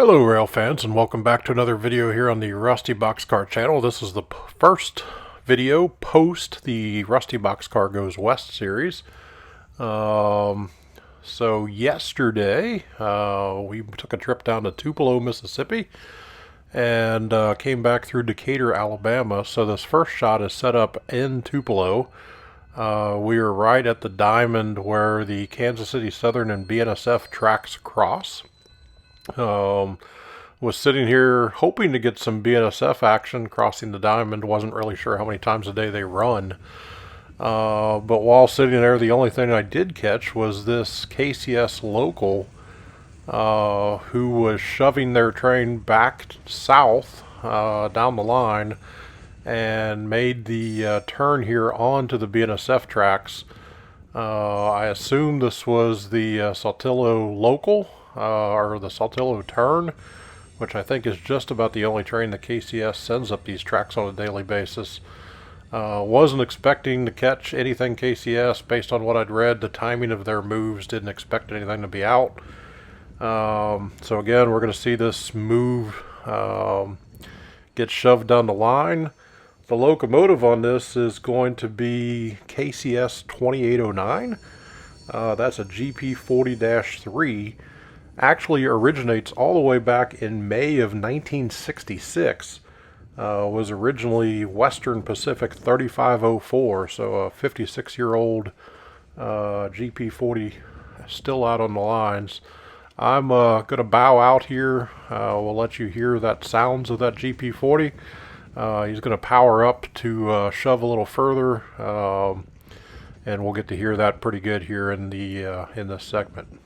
Hello rail fans, and welcome back to another video here on the Rusty Boxcar channel. This is the first video post the Rusty Boxcar Goes West series. So yesterday we took a trip down to Tupelo, Mississippi and came back through Decatur, Alabama. So this first shot is set up in Tupelo. We are right at the diamond where the Kansas City Southern and BNSF tracks cross. Was sitting here hoping to get some BNSF action crossing the diamond. Wasn't really sure how many times a day they run. But while sitting there, the only thing I did catch was this KCS local who was shoving their train back south down the line and made the turn here onto the BNSF tracks. I assume this was the Saltillo local. Or the Saltillo turn, which I think is just about the only train that KCS sends up these tracks on a daily basis. Wasn't expecting to catch anything KCS based on what I'd read. The timing of their moves, didn't expect anything to be out. So again, we're going to see this move get shoved down the line. The locomotive on this is going to be KCS 2809. That's a GP40-3. Actually originates all the way back in May of 1966. Was originally Western Pacific 3504, so a 56-year-old GP40 still out on the lines. I'm going to bow out here. We'll let you hear that sounds of that GP40. He's going to power up to shove a little further, and we'll get to hear that pretty good here in this segment.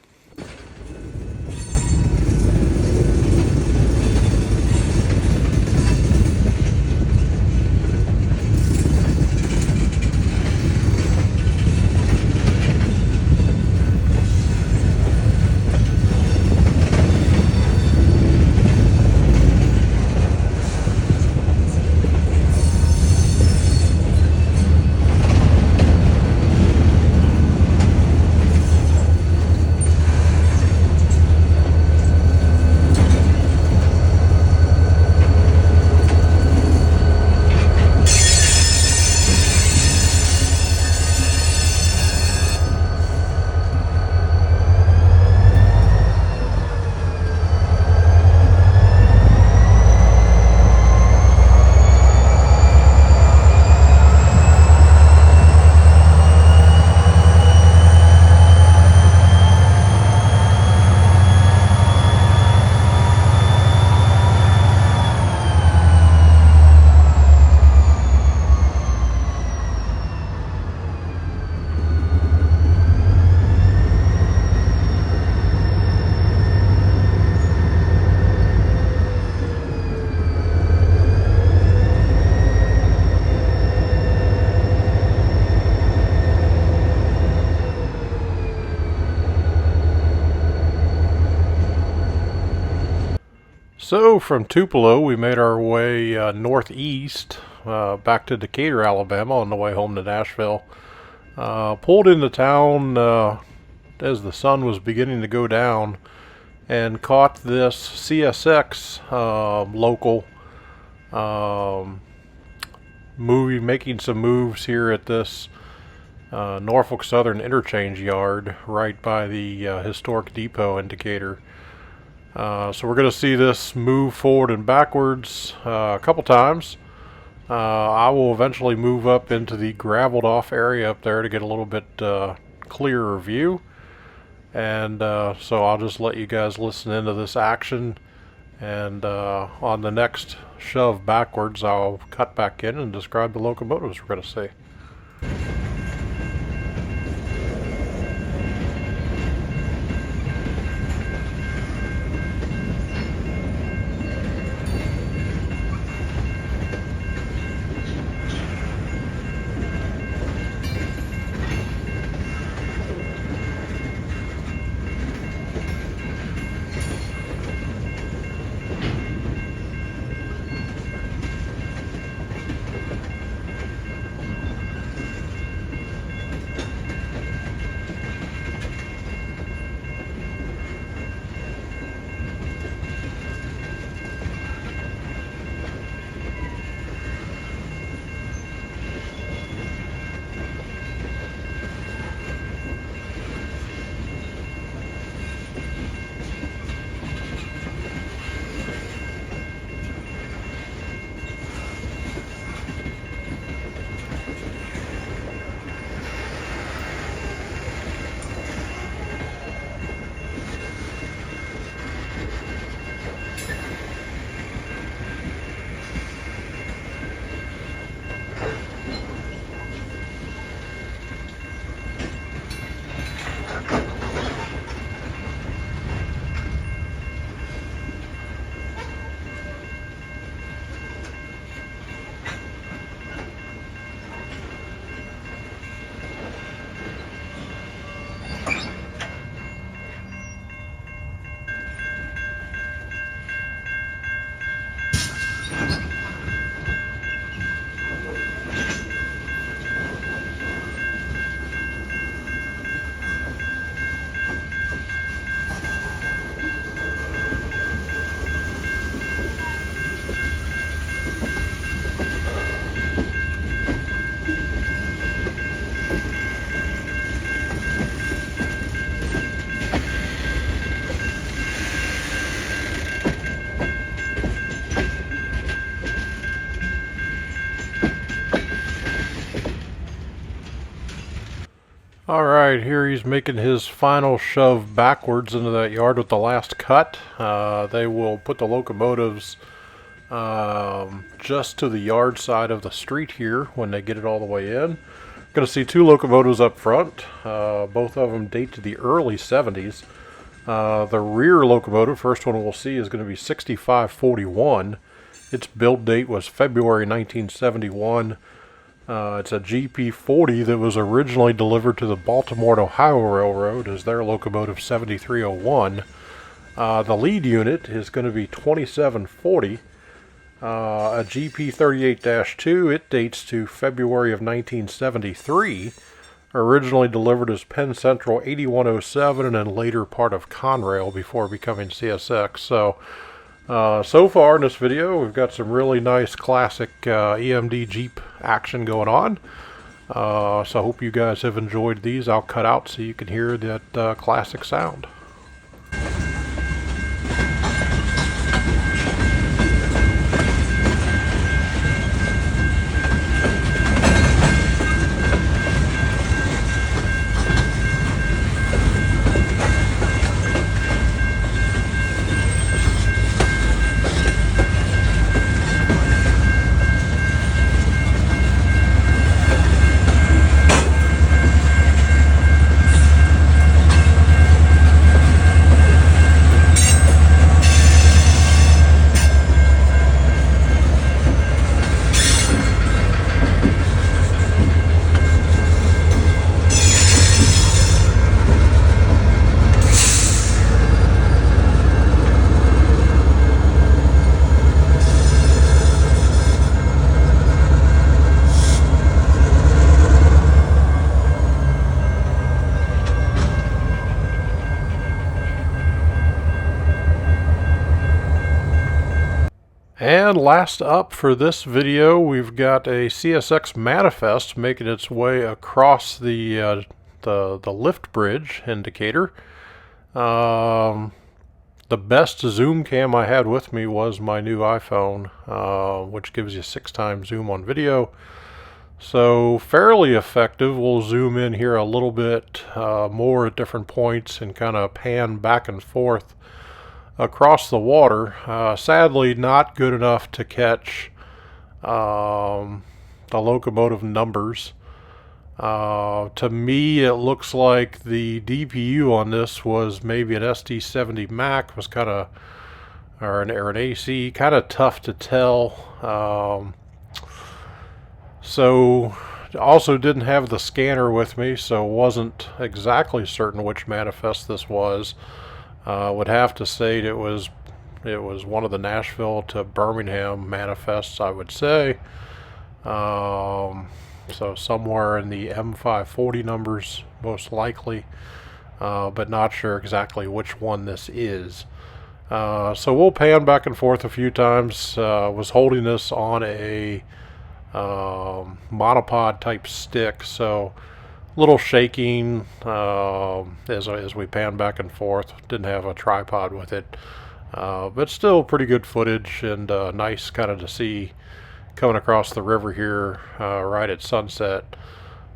So from Tupelo, we made our way northeast back to Decatur, Alabama on the way home to Nashville. Pulled into town as the sun was beginning to go down and caught this CSX local making some moves here at this Norfolk Southern interchange yard right by the historic depot in Decatur. So we're going to see this move forward and backwards a couple times. I will eventually move up into the graveled off area up there to get a little bit clearer view. And so I'll just let you guys listen into this action. And on the next shove backwards, I'll cut back in and describe the locomotives we're going to see. Alright, here he's making his final shove backwards into that yard with the last cut. They will put the locomotives just to the yard side of the street here when they get it all the way in. Going to see two locomotives up front. Both of them date to the early 70s. The rear locomotive, first one we'll see, is going to be 6541. Its build date was February 1971. It's a GP40 that was originally delivered to the Baltimore and Ohio Railroad as their locomotive 7301. The lead unit is going to be 2740. A GP38-2, it dates to February of 1973. Originally delivered as Penn Central 8107 and then later part of Conrail before becoming CSX. So far in this video, we've got some really nice classic EMD Jeep action going on. So I hope you guys have enjoyed these. I'll cut out so you can hear that classic sound. And last up for this video, we've got a CSX manifest making its way across the lift bridge in Decatur. The best zoom cam I had with me was my new iPhone, which gives you 6x zoom on video. So fairly effective. We'll zoom in here a little bit more at different points and kind of pan back and forth across the water. Sadly not good enough to catch the locomotive numbers. To me it looks like the DPU on this was maybe an ST70 Mac, was kind of, or an AC, kind of tough to tell. So also didn't have the scanner with me, so wasn't exactly certain which manifest this was. Would have to say it was one of the Nashville to Birmingham manifests, I would say. So somewhere in the M540 numbers, most likely, but not sure exactly which one this is. So we'll pan back and forth a few times. Was holding this on a monopod type stick, so little shaking as we pan back and forth. Didn't have a tripod with it, but still pretty good footage, and nice kind of to see coming across the river here right at sunset.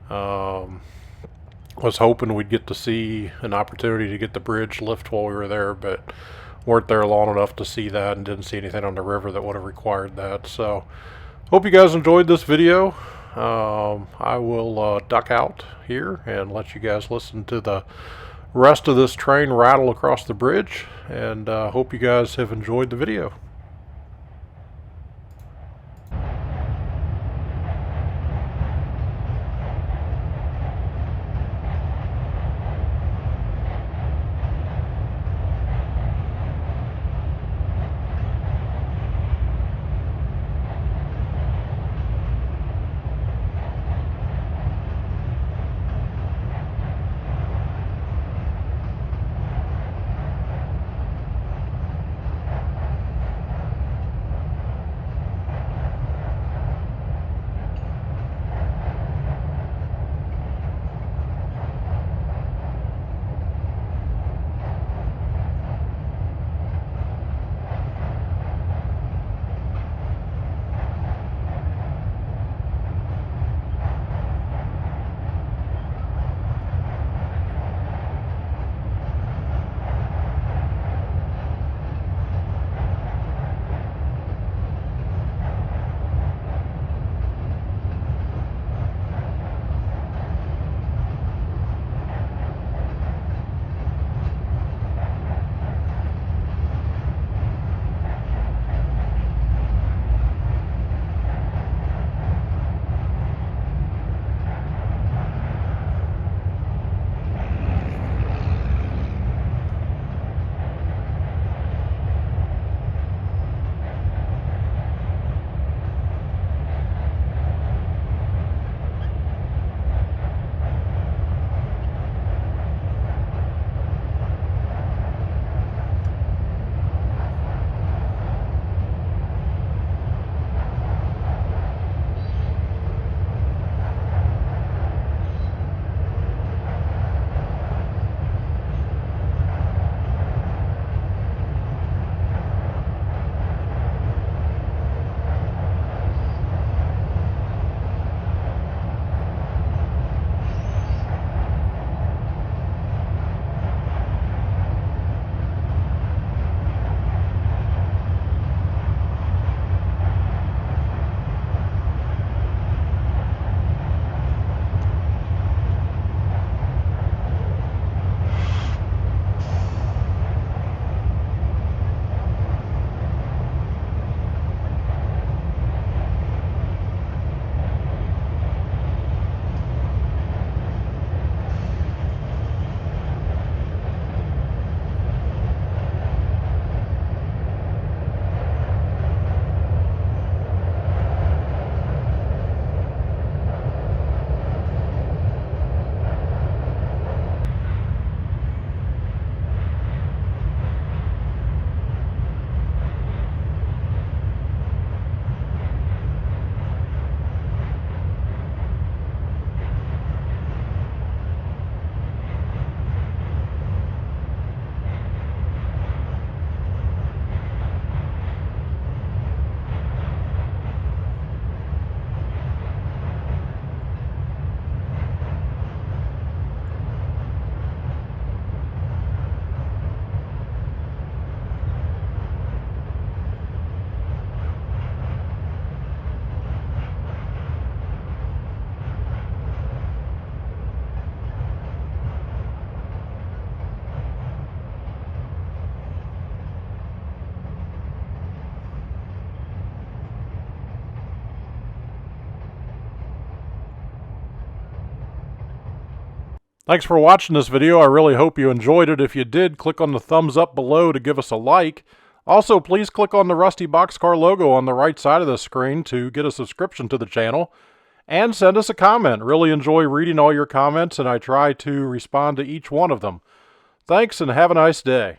Was hoping we'd get to see an opportunity to get the bridge lift while we were there, but weren't there long enough to see that and didn't see anything on the river that would have required that. So hope you guys enjoyed this video. I will duck out here and let you guys listen to the rest of this train rattle across the bridge, and hope you guys have enjoyed the video. Thanks for watching this video. I really hope you enjoyed it. If you did, click on the thumbs up below to give us a like. Also, please click on the Rusty Boxcar logo on the right side of the screen to get a subscription to the channel. And send us a comment. Really enjoy reading all your comments, and I try to respond to each one of them. Thanks, and have a nice day.